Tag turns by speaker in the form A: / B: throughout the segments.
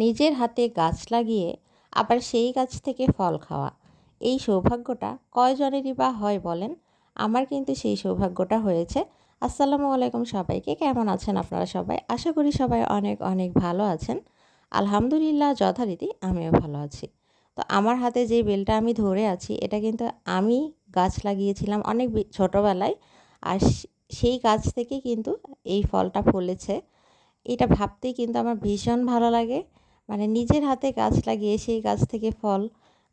A: নিজের হাতে গাছ লাগিয়ে আবার সেই গাছ থেকে ফল খাওয়া, এই সৌভাগ্যটা কয়জনেরই বা হয় বলেন? আমার কিন্তু সেই সৌভাগ্যটা হয়েছে। আসসালামু আলাইকুম সবাইকে, কেমন আছেন আপনারা সবাই? আশা করি সবাই অনেক অনেক ভালো আছেন। আলহামদুলিল্লাহ যথারীতি আমিও ভালো আছি। তো আমার হাতে যে বেলটা আমি ধরে আছি এটা কিন্তু আমি গাছ লাগিয়েছিলাম অনেক ছোটোবেলায়। আর সেই গাছ থেকে কিন্তু এই ফলটা ফলেছে। এটা ভাবতেই কিন্তু আমার ভীষণ ভালো লাগে। মানে নিজের হাতে গাছ লাগিয়ে সেই গাছ থেকে ফল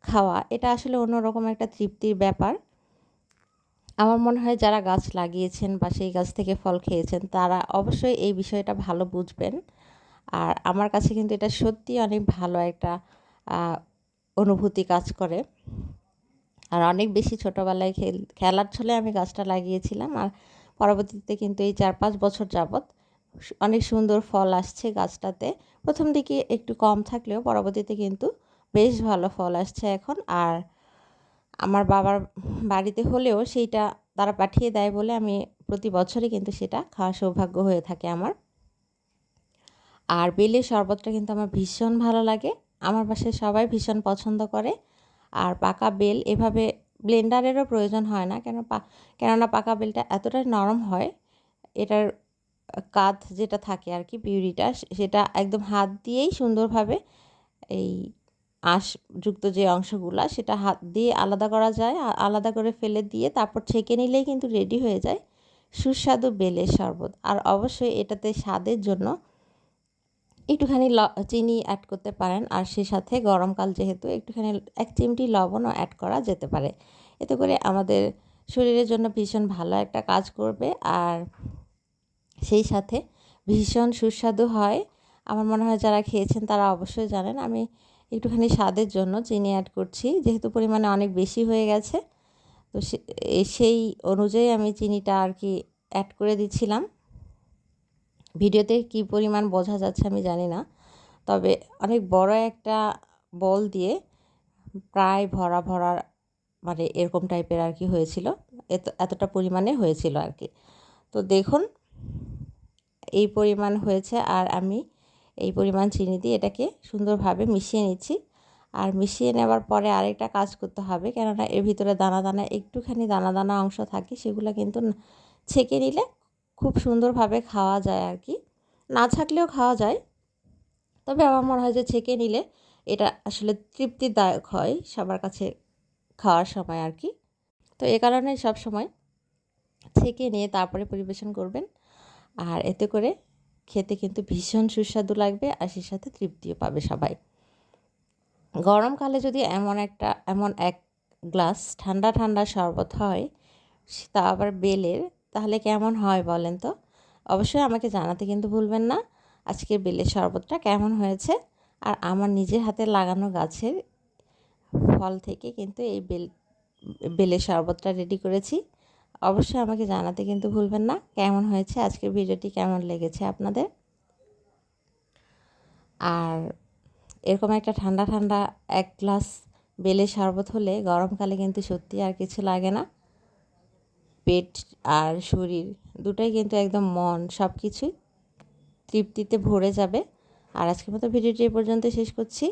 A: খাওয়া, এটা আসলে অন্যরকম একটা তৃপ্তির ব্যাপার। আমার মনে হয় যারা গাছ লাগিয়েছেন বা সেই গাছ থেকে ফল খেয়েছেন তারা অবশ্যই এই বিষয়টা ভালো বুঝবেন। আর আমার কাছে কিন্তু এটা সত্যিই অনেক ভালো একটা অনুভূতি কাজ করে। আর অনেক বেশি ছোটোবেলায় খেলার ছলে আমি গাছটা লাগিয়েছিলাম। আর পরবর্তীতে কিন্তু এই ৪-৫ বছর যাবৎ অনেক সুন্দর ফল আসছে গাছটাতে। প্রথম দিকে একটু কম থাকলেও পরবর্তীতে কিন্তু বেশ ভালো ফল আসছে এখন। আর আমার বাবার বাড়িতে হলেও সেইটা তারা পাঠিয়ে দেয় বলে আমি প্রতি বছরই কিন্তু সেটা খাওয়ার সৌভাগ্য হয়ে থাকে আমার। আর বেলের শরবতটা কিন্তু আমার ভীষণ ভালো লাগে। আমার বাসায় সবাই ভীষণ পছন্দ করে। আর পাকা বেল এভাবে ব্লেন্ডারেরও প্রয়োজন হয় না, কেননা পাকা বেলটা এতটাই নরম হয়, এটার কাঁধ যেটা থাকে আর কি, পিউরিটা, সেটা একদম হাত দিয়েই সুন্দরভাবে এই আঁশযুক্ত যে অংশগুলা সেটা হাত দিয়ে আলাদা করা যায়। আলাদা করে ফেলে দিয়ে তারপর ছেঁকে নিলেই কিন্তু রেডি হয়ে যায় সুস্বাদু বেলের শরবত। আর অবশ্যই এটাতে স্বাদের জন্য একটুখানি চিনি অ্যাড করতে পারেন। আর সে সাথে গরমকাল যেহেতু একটুখানি ১ চিমটি লবণও অ্যাড করা যেতে পারে। এতে করে আমাদের শরীরের জন্য ভীষণ ভালো একটা কাজ করবে। আর সেই সাথে ভীষণ সুস্বাদু হয়। আমার মনে হয় যারা খেয়েছেন তারা অবশ্যই জানেন। আমি একটুখানি স্বাদের জন্য চিনি অ্যাড করছি, যেহেতু পরিমাণে অনেক বেশি হয়ে গেছে। তো সেই অনুযায়ী আমি চিনিটা আর কি অ্যাড করে দিচ্ছিলাম। ভিডিওতে কী পরিমাণ বোঝা যাচ্ছে আমি জানি না, তবে অনেক বড় একটা বল দিয়ে প্রায় ভরা ভরা, মানে এরকম টাইপের আর কি হয়েছিল। এতটা পরিমাণে হয়েছিল আর কি। তো দেখুন এই পরিমাণ হয়েছে। আর আমি এই পরিমাণ চিনি দিয়ে এটাকে সুন্দরভাবে মিশিয়ে নিচ্ছি। আর মিশিয়ে নেওয়ার পরে আরেকটা কাজ করতে হবে, কেননা এর ভিতরে দানা দানা একটুখানি দানা দানা অংশ থাকে, সেগুলো কিন্তু ছেঁকে নিলে খুব সুন্দরভাবে খাওয়া যায় আর কি। না থাকলেও খাওয়া যায়, তবে আমার মনে হয় যে ছেঁকে নিলে এটা আসলে তৃপ্তিদায়ক হয় সবার কাছে খাওয়ার সময় আর কি। তো এ কারণে সবসময় ছেঁকে নিয়ে তারপরে পরিবেশন করবেন। আর এতে করে খেতে কিন্তু ভীষণ সুস্বাদু লাগবে, আর সেই সাথে তৃপ্তিও পাবে সবাই। গরমকালে যদি এমন এক গ্লাস ঠান্ডা ঠান্ডা শরবত হয়, তা আবার বেলের, তাহলে কেমন হয় বলেন তো? অবশ্যই আমাকে জানাতে কিন্তু ভুলবেন না আজকের বেলের শরবতটা কেমন হয়েছে। আর আমার নিজের হাতে লাগানো গাছের ফল থেকে কিন্তু এই বেলের শরবতটা রেডি করেছি। অবশ্যই আমাকে জানাতে কিন্তু ভুলবেন না কেমন হয়েছে, আজকের ভিডিওটি কেমন লেগেছে আপনাদের। আর এরকম একটা ঠান্ডা ঠান্ডা এক গ্লাস বেলের শরবত হলে গরমকালে কিন্তু সত্যি আর কিছু লাগে না। পেট আর শরীর দুটোই কিন্তু একদম, মন সব কিছুই তৃপ্তিতে ভরে যাবে। আর আজকের মতো ভিডিওটি এই পর্যন্ত শেষ করছি।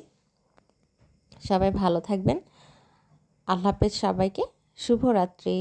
A: সবাই ভালো থাকবেন। আল্লাহ হাফেজ সবাইকে, শুভরাত্রি।